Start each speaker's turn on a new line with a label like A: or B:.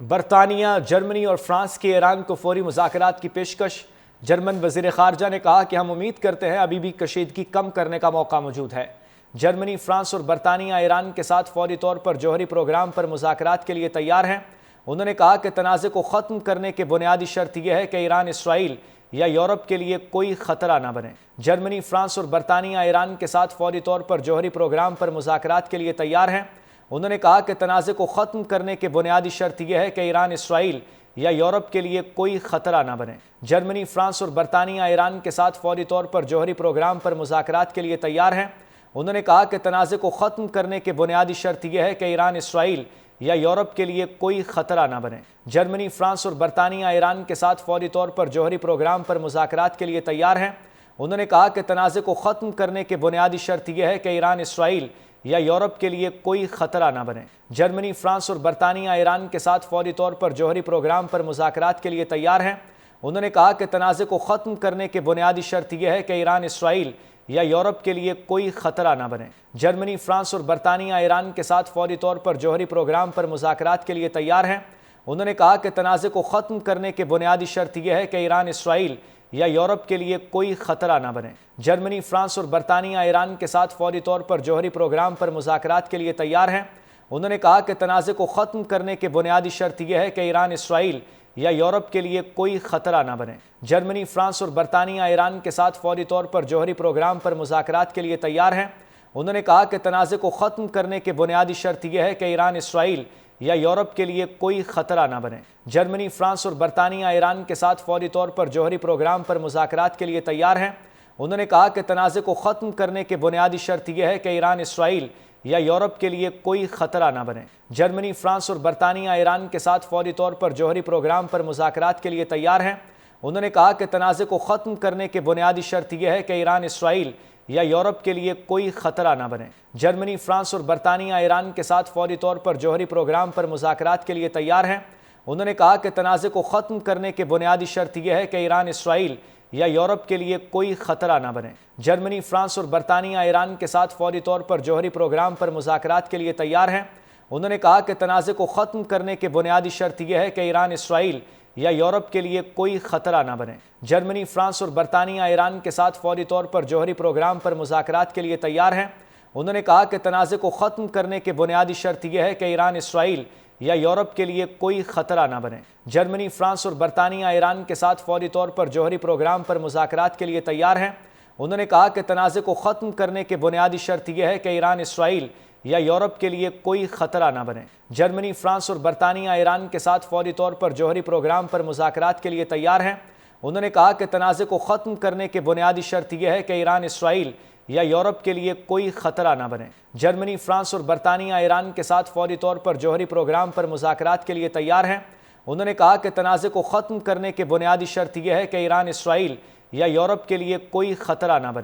A: برطانیہ، جرمنی اور فرانس کی ایران کو فوری مذاکرات کی پیشکش۔ جرمن وزیر خارجہ نے کہا کہ ہم امید کرتے ہیں ابھی بھی کشیدگی کم کرنے کا موقع موجود ہے۔ جرمنی، فرانس اور برطانیہ ایران کے ساتھ فوری طور پر جوہری پروگرام پر مذاکرات کے لیے تیار ہیں۔ انہوں نے کہا کہ تنازع کو ختم کرنے کی بنیادی شرط یہ ہے کہ ایران اسرائیل یا یورپ کے لیے کوئی خطرہ نہ بنے۔ جرمنی، فرانس اور برطانیہ ایران کے ساتھ فوری طور پر جوہری پروگرام پر مذاکرات کے لیے تیار ہیں۔ انہوں نے کہا کہ تنازع کو ختم کرنے کی بنیادی شرط یہ ہے کہ ایران اسرائیل یا یورپ کے لیے کوئی خطرہ نہ بنے۔ جرمنی، فرانس اور برطانیہ ایران کے ساتھ فوری طور پر جوہری پروگرام پر مذاکرات کے لیے تیار ہیں۔ انہوں نے کہا کہ تنازع کو ختم کرنے کی بنیادی شرط یہ ہے کہ ایران اسرائیل یا یورپ کے لیے کوئی خطرہ نہ بنے۔ جرمنی، فرانس اور برطانیہ ایران کے ساتھ فوری طور پر جوہری پروگرام پر مذاکرات کے لیے تیار ہیں۔ انہوں نے کہا کہ تنازع کو ختم کرنے کی بنیادی شرط یہ ہے کہ ایران اسرائیل یا یورپ کے لیے کوئی خطرہ نہ بنے۔ جرمنی، فرانس اور برطانیہ ایران کے ساتھ فوری طور پر جوہری پروگرام پر مذاکرات کے لیے تیار ہیں۔ انہوں نے کہا کہ تنازع کو ختم کرنے کی بنیادی شرط یہ ہے کہ ایران اسرائیل یا یورپ کے لیے کوئی خطرہ نہ بنے۔ جرمنی، فرانس اور برطانیہ ایران کے ساتھ فوری طور پر جوہری پروگرام پر مذاکرات کے لیے تیار ہیں۔ انہوں نے کہا کہ تنازع کو ختم کرنے کی بنیادی شرط یہ ہے کہ ایران اسرائیل یا یورپ کے لیے کوئی خطرہ نہ بنے۔ جرمنی، فرانس اور برطانیہ ایران کے ساتھ فوری طور پر جوہری پروگرام پر مذاکرات کے لیے تیار ہیں۔ انہوں نے کہا کہ تنازع کو ختم کرنے کی بنیادی شرط یہ ہے کہ ایران اسرائیل یا یورپ کے لیے کوئی خطرہ نہ بنے۔ جرمنی، فرانس اور برطانیہ ایران کے ساتھ فوری طور پر جوہری پروگرام پر مذاکرات کے لیے تیار ہیں۔ انہوں نے کہا کہ تنازع کو ختم کرنے کی بنیادی شرط یہ ہے کہ ایران اسرائیل یا یورپ کے لیے کوئی خطرہ نہ بنے۔ جرمنی، فرانس اور برطانیہ ایران کے ساتھ فوری طور پر جوہری پروگرام پر مذاکرات کے لیے تیار ہیں۔ انہوں نے کہا کہ تنازع کو ختم کرنے کی بنیادی شرط یہ ہے کہ ایران اسرائیل یا یورپ کے لیے کوئی خطرہ نہ بنے۔ جرمنی، فرانس اور برطانیہ ایران کے ساتھ فوری طور پر جوہری پروگرام پر مذاکرات کے لیے تیار ہیں۔ انہوں نے کہا کہ تنازع کو ختم کرنے کی بنیادی شرط یہ ہے کہ ایران اسرائیل یا یورپ کے لیے کوئی خطرہ نہ بنے۔ جرمنی، فرانس اور برطانیہ ایران کے ساتھ فوری طور پر جوہری پروگرام پر مذاکرات کے لیے تیار ہیں۔ انہوں نے کہا کہ تنازع کو ختم کرنے کی بنیادی شرط یہ ہے کہ ایران اسرائیل یا یورپ کے لیے کوئی خطرہ نہ بنے۔ جرمنی، فرانس اور برطانیہ ایران کے ساتھ فوری طور پر جوہری پروگرام پر مذاکرات کے لیے تیار ہیں۔ انہوں نے کہا کہ تنازع کو ختم کرنے کی بنیادی شرط یہ ہے کہ ایران اسرائیل یا یورپ کے لیے کوئی خطرہ نہ بنے۔ جرمنی، فرانس اور برطانیہ ایران کے ساتھ فوری طور پر جوہری پروگرام پر مذاکرات کے لیے تیار ہیں۔ انہوں نے کہا کہ تنازع کو ختم کرنے کی بنیادی شرط یہ ہے کہ ایران اسرائیل یا یورپ کے لیے کوئی خطرہ نہ بنے۔ جرمنی، فرانس اور برطانیہ ایران کے ساتھ فوری طور پر جوہری پروگرام پر مذاکرات کے لیے تیار ہیں۔ انہوں نے کہا کہ تنازع کو ختم کرنے کی بنیادی شرط یہ ہے کہ ایران اسرائیل یا یورپ کے لیے کوئی خطرہ نہ بنے۔ جرمنی، فرانس اور برطانیہ ایران کے ساتھ فوری طور پر جوہری پروگرام پر مذاکرات کے لیے تیار ہیں۔ انہوں نے کہا کہ تنازع کو ختم کرنے کی بنیادی شرط یہ ہے کہ ایران اسرائیل یا یورپ کے لیے کوئی خطرہ نہ بنے۔ جرمنی، فرانس اور برطانیہ ایران کے ساتھ فوری طور پر جوہری پروگرام پر مذاکرات کے لیے تیار ہیں۔ انہوں نے کہا کہ تنازع کو ختم کرنے کی بنیادی شرط یہ ہے کہ ایران اسرائیل یا یورپ کے لیے کوئی خطرہ نہ بنے۔